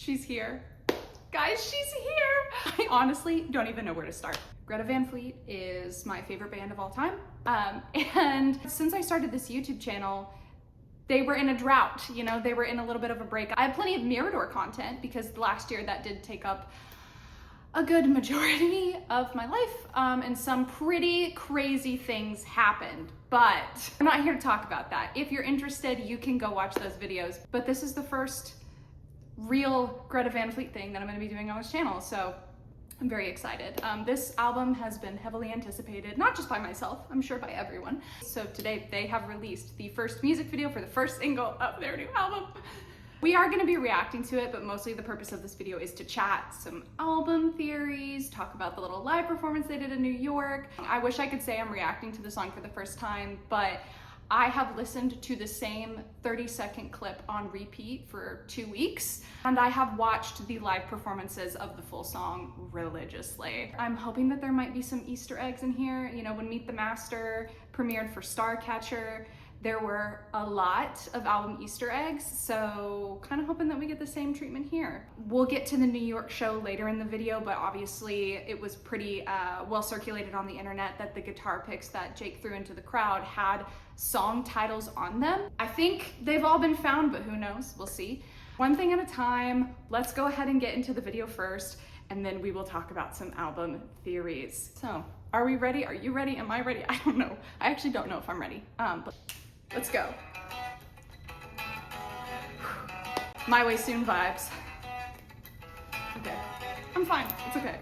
She's here. Guys, she's here. I honestly don't even know where to start. Greta Van Feet is my favorite band of all time. And since I started this YouTube channel, they were in a drought, you know, they were in a little bit of a break. I have plenty of Mirador content because last year that did take up a good majority of my life, and some pretty crazy things happened, but I'm not here to talk about that. If you're interested, you can go watch those videos. But this is the first real Greta Van Fleet thing that I'm gonna be doing on this channel, so I'm very excited. This album has been heavily anticipated, not just by myself, I'm sure by everyone. So today they have released the first music video for the first single of their new album. We are gonna be reacting to it, but mostly the purpose of this video is to chat some album theories, talk about the little live performance they did in New York. I wish I could say I'm reacting to the song for the first time, but I have listened to the same 30-second clip on repeat for 2 weeks, and I have watched the live performances of the full song religiously. I'm hoping that there might be some Easter eggs in here. You know, when Meet the Master premiered for Starcatcher, there were a lot of album Easter eggs, so kind of hoping that we get the same treatment here. We'll get to the New York show later in the video, but obviously it was pretty well circulated on the internet that the guitar picks that Jake threw into the crowd had song titles on them. I think they've all been found, but who knows? We'll see. One thing at a time. Let's go ahead and get into the video first, and then we will talk about some album theories. So, are we ready? Are you ready? Am I ready? I don't know. I actually don't know if I'm ready, but let's go. My Way Soon vibes. Okay, I'm fine, it's okay.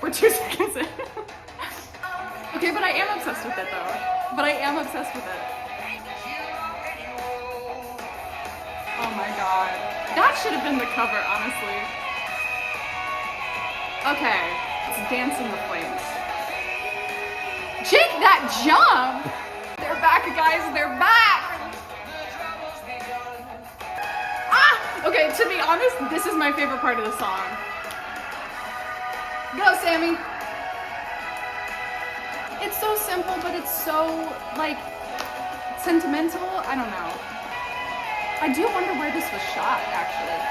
We're 2 seconds in. Okay, but I am obsessed with it though. But I am obsessed with it. Oh my God. That should have been the cover, honestly. Okay, it's Dance in the Flames. Jake, that jump! They're back, guys, they're back! Ah! Okay, to be honest, this is my favorite part of the song. Go, Sammy! It's so simple, but it's so, like, sentimental. I don't know. I do wonder where this was shot, actually.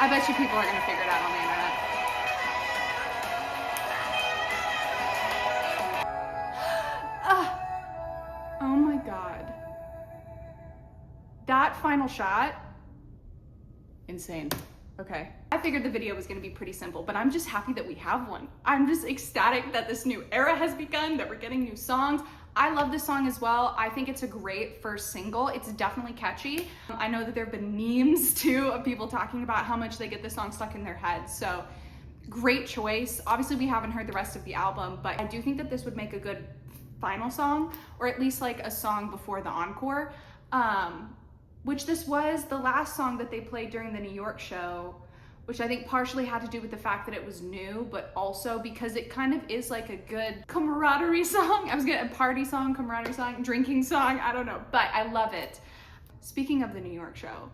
I bet you people are gonna figure it out on the internet. Oh my God. That final shot, insane. Okay. I figured the video was gonna be pretty simple, but I'm just happy that we have one. I'm just ecstatic that this new era has begun, that we're getting new songs. I love this song as well. I think it's a great first single. It's definitely catchy. I know that there have been memes too of people talking about how much they get this song stuck in their heads. So great choice. Obviously we haven't heard the rest of the album, but I do think that this would make a good final song, or at least like a song before the encore, which this was the last song that they played during the New York show, which I think partially had to do with the fact that it was new, but also because it kind of is like a good camaraderie song. I was gonna, a party song, camaraderie song, drinking song, I don't know, but I love it. Speaking of the New York show,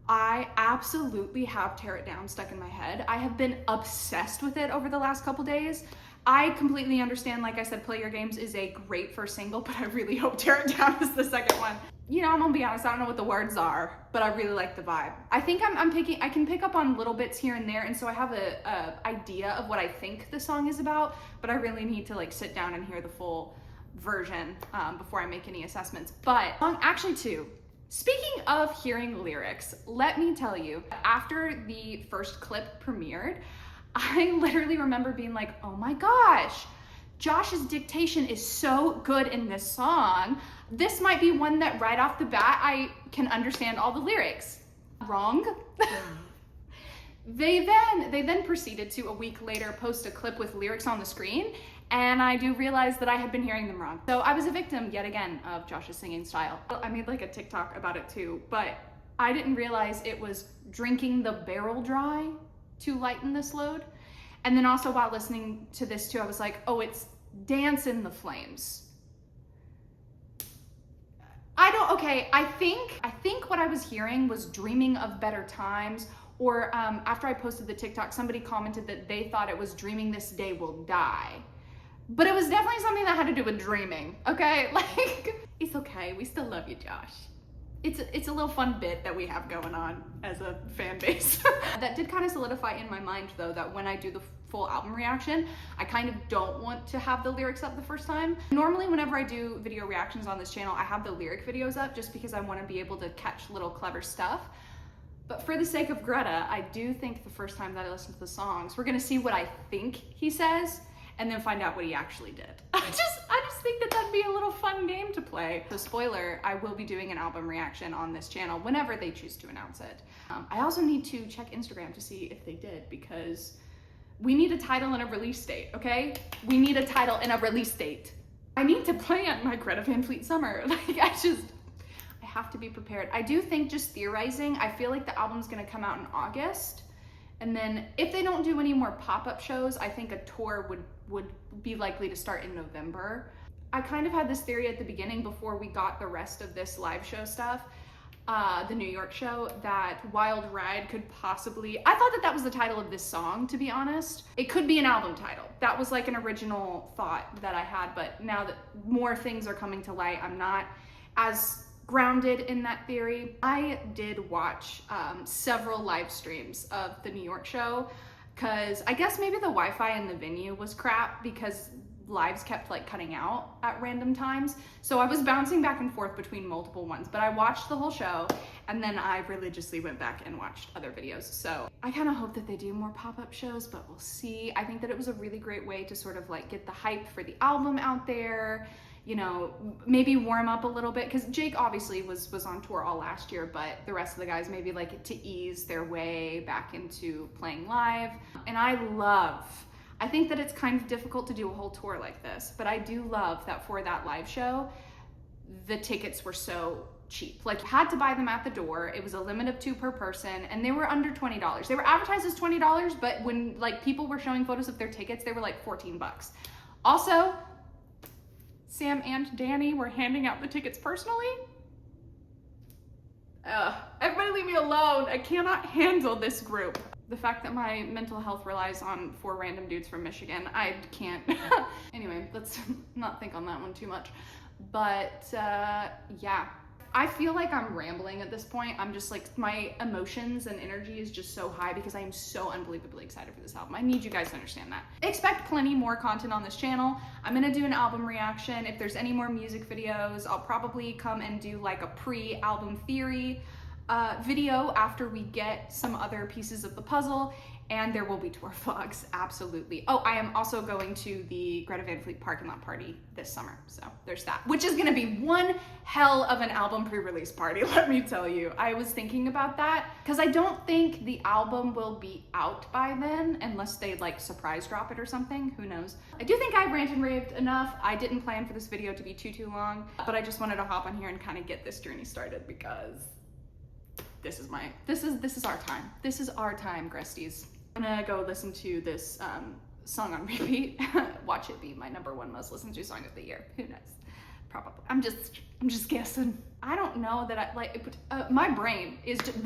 I absolutely have Tear It Down stuck in my head. I have been obsessed with it over the last couple days. I completely understand, like I said, Play Your Games is a great first single, but I really hope Tear It Down is the second one. You know, I'm gonna be honest, I don't know what the words are, but I really like the vibe. I think I can pick up on little bits here and there, and so I have a idea of what I think the song is about, but I really need to like sit down and hear the full version before I make any assessments. But actually too, speaking of hearing lyrics, let me tell you, after the first clip premiered, I literally remember being like, oh my gosh, Josh's dictation is so good in this song. This might be one that right off the bat, I can understand all the lyrics. Wrong. They then proceeded to, a week later, post a clip with lyrics on the screen, and I do realize that I had been hearing them wrong. So I was a victim, yet again, of Josh's singing style. I made like a TikTok about it too, but I didn't realize it was drinking the barrel dry to lighten this load. And then also while listening to this too, I was like, oh, it's Dance in the Flames. I think what I was hearing was Dreaming of Better Times, or after I posted the TikTok, somebody commented that they thought it was Dreaming This Day Will Die. But it was definitely something that had to do with dreaming, okay? Like, it's okay, we still love you, Josh. it's a little fun bit that we have going on as a fan base. That did kind of solidify in my mind though that when I do the full album reaction, I kind of don't want to have the lyrics up the first time. Normally whenever I do video reactions on this channel, I have the lyric videos up just because I want to be able to catch little clever stuff. But for the sake of Greta, I do think the first time that I listen to the songs, we're gonna see what I think he says and then find out what he actually did. I just think that that'd be a little fun game to play. So spoiler, I will be doing an album reaction on this channel whenever they choose to announce it. I also need to check Instagram to see if they did, because we need a title and a release date, okay? We need a title and a release date. I need to plan my Greta Van Fleet summer. Like, I have to be prepared. I do think, just theorizing, I feel like the album's gonna come out in August. And then if they don't do any more pop-up shows, I think a tour would be likely to start in November. I kind of had this theory at the beginning before we got the rest of this live show stuff, the New York show, that Wild Ride could possibly, I thought that that was the title of this song, to be honest. It could be an album title. That was like an original thought that I had, but now that more things are coming to light, I'm not as grounded in that theory. I did watch several live streams of the New York show, because I guess maybe the Wi-Fi in the venue was crap because lives kept like cutting out at random times. So I was bouncing back and forth between multiple ones, but I watched the whole show and then I religiously went back and watched other videos. So I kind of hope that they do more pop-up shows, but we'll see. I think that it was a really great way to sort of like get the hype for the album out there, you know, maybe warm up a little bit, because Jake obviously was on tour all last year, but the rest of the guys maybe like to ease their way back into playing live. And I think that it's kind of difficult to do a whole tour like this, but I do love that for that live show, the tickets were so cheap. Like, you had to buy them at the door. It was a limit of 2 per person, and they were under $20. They were advertised as $20, but when like people were showing photos of their tickets, they were like 14 bucks. Also, Sam and Danny were handing out the tickets personally. Everybody leave me alone. I cannot handle this group. The fact that my mental health relies on 4 random dudes from Michigan, I can't. Anyway, let's not think on that one too much. But yeah, I feel like I'm rambling at this point. I'm just like, my emotions and energy is just so high because I am so unbelievably excited for this album. I need you guys to understand that. Expect plenty more content on this channel. I'm gonna do an album reaction. If there's any more music videos, I'll probably come and do like a pre-album theory video after we get some other pieces of the puzzle, and there will be tour vlogs, absolutely. Oh, I am also going to the Greta Van Fleet parking lot party this summer, so there's that, which is gonna be one hell of an album pre-release party, let me tell you. I was thinking about that, because I don't think the album will be out by then, unless they like surprise drop it or something, who knows. I do think I rant and raved enough. I didn't plan for this video to be too long, but I just wanted to hop on here and kind of get this journey started, because this is our time. This is our time, Gresties. I'm gonna go listen to this song on repeat. Watch it be my #1 most listened to song of the year. Who knows? Probably. I'm just guessing. I don't know that I like. My brain is just.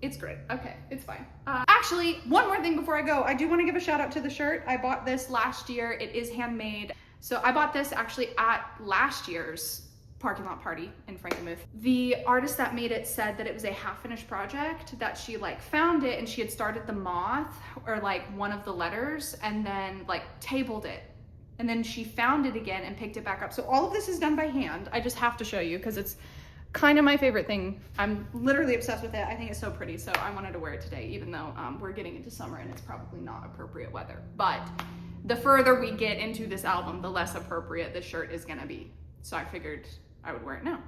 It's great. Okay, it's fine. Actually, one more thing before I go. I do want to give a shout out to the shirt. I bought this last year. It is handmade. So I bought this actually at last year's parking lot party in Frankenmuth. The artist that made it said that it was a half-finished project, that she like found it and she had started the moth or like one of the letters and then like tabled it, and then she found it again and picked it back up. So all of this is done by hand. I just have to show you because it's kind of my favorite thing. I'm literally obsessed with it. I think it's so pretty, so I wanted to wear it today, even though we're getting into summer and it's probably not appropriate weather. But the further we get into this album, the less appropriate this shirt is gonna be. So I figured I would wear it now.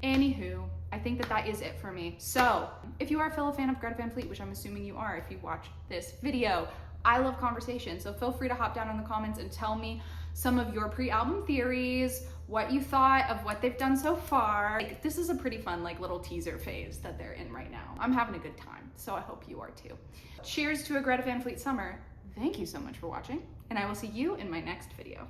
Anywho, I think that that is it for me. So if you are a fellow fan of Greta Van Fleet, which I'm assuming you are if you watch this video, I love conversation. So feel free to hop down in the comments and tell me some of your pre-album theories, what you thought of what they've done so far. Like, this is a pretty fun like little teaser phase that they're in right now. I'm having a good time, so I hope you are too. Cheers to a Greta Van Fleet summer. Thank you so much for watching, and I will see you in my next video.